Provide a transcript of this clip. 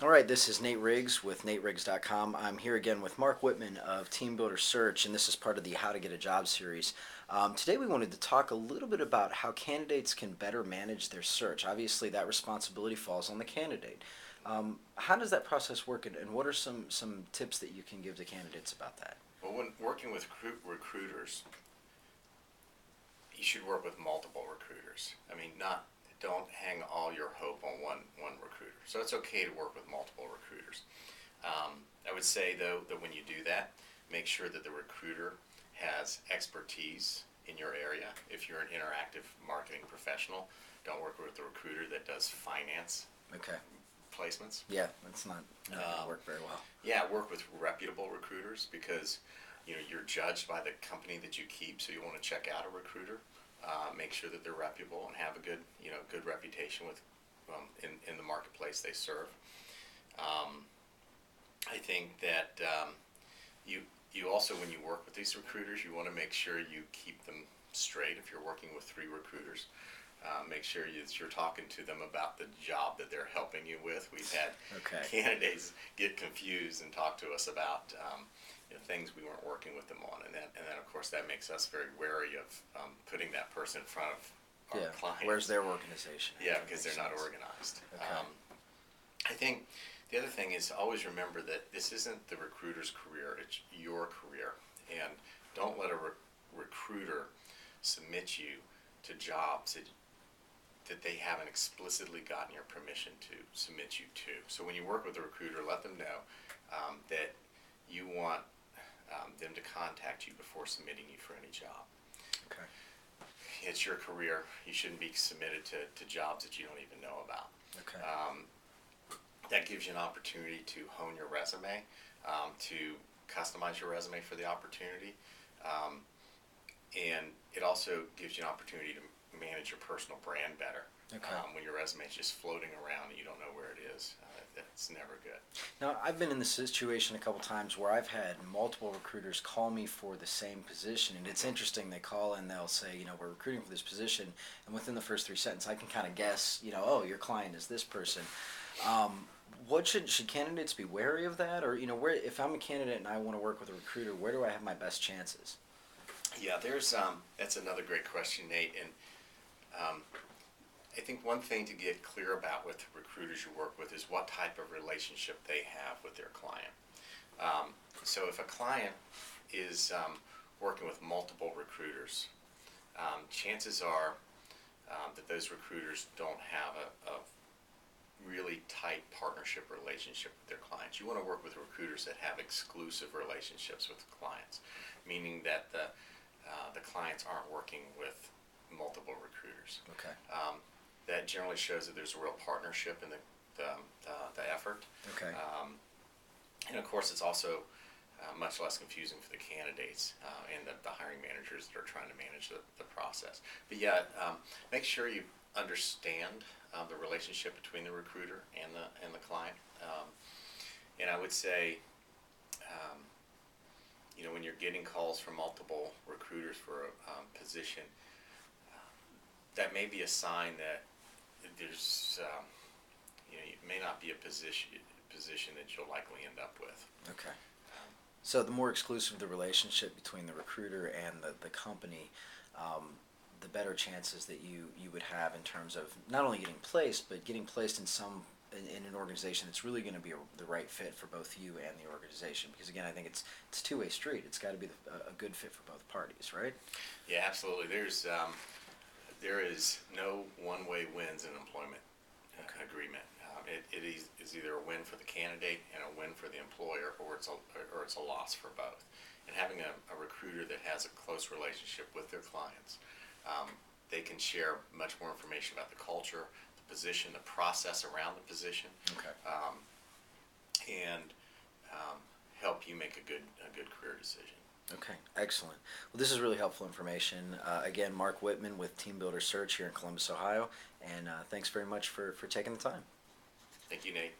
All right, this is Nate Riggs with NateRiggs.com. I'm here again with Mark Whitman of Team Builder Search, and this is part of the How to Get a Job series. Today we wanted to talk a little bit about how candidates can better manage their search. Obviously, that responsibility falls on the candidate. How does that process work, and what are some tips that you can give to candidates about that? Well, when working with recruiters, you should work with multiple recruiters. I mean, not don't hang all your hope on one recruiter. So it's okay to work with multiple recruiters. I would say though that when you do that, make sure that the recruiter has expertise in your area. If you're an interactive marketing professional, don't work with a recruiter that does finance Okay. placements. Yeah, that's not going to work very well. Yeah, work with reputable recruiters because you're judged by the company that you keep, so you want to check out a recruiter. Make sure that they're reputable and have a good reputation with in the marketplace they serve. I think that you also, when you work with these recruiters, you want to make sure you keep them straight. If you're working with three recruiters, make sure you're talking to them about the job that they're helping you with. We've had candidates get confused and talk to us about things we weren't working with them on, and then of course that makes us very wary of putting that person in front of our clients. Where's their organization? Yeah, because they're not organized. Okay. I think the other thing is always remember that this isn't the recruiter's career, it's your career. And don't let a recruiter submit you to jobs that they haven't explicitly gotten your permission to submit you to. So when you work with a recruiter, let them know that you want them to contact you before submitting you for any job. Okay. It's your career. You shouldn't be submitted to jobs that you don't even know about. Okay. That gives you an opportunity to hone your resume, to customize your resume for the opportunity, and it also gives you an opportunity to manage your personal brand better. Okay. When your resume is just floating around and you don't know where it is, that's never good. Now, I've been in this situation a couple times where I've had multiple recruiters call me for the same position, and it's interesting. They call and they'll say, we're recruiting for this position, and within the first three sentences, I can kind of guess, oh, your client is this person. What should candidates be wary of that, or where, if I'm a candidate and I want to work with a recruiter, where do I have my best chances? Yeah, that's another great question, Nate, and I think one thing to get clear about with recruiters you work with is what type of relationship they have with their client. So if a client is working with multiple recruiters, chances are that those recruiters don't have a really tight partnership relationship with their clients. You want to work with recruiters that have exclusive relationships with clients, meaning that the clients aren't working with multiple recruiters. Okay. That generally shows that there's a real partnership in the effort. Okay. And of course, it's also much less confusing for the candidates and the hiring managers that are trying to manage the process. But yeah, make sure you understand the relationship between the recruiter and the client. And I would say, when you're getting calls from multiple recruiters for a position, that may be a sign that there's, it may not be a position that you'll likely end up with. Okay. So the more exclusive the relationship between the recruiter and the company, the better chances that you would have in terms of not only getting placed, but getting placed in an organization that's really going to be the right fit for both you and the organization. Because again, I think it's a two-way street. It's got to be a good fit for both parties, right? Yeah, absolutely. There is no one-way wins in employment agreement. It is either a win for the candidate and a win for the employer, or it's a loss for both. And having a recruiter that has a close relationship with their clients, they can share much more information about the culture, the position, the process around the position, Okay. And help you make a good career decision. Okay, excellent. Well, this is really helpful information. Again, Mark Whitman with Team Builder Search here in Columbus, Ohio, and thanks very much for taking the time. Thank you, Nate.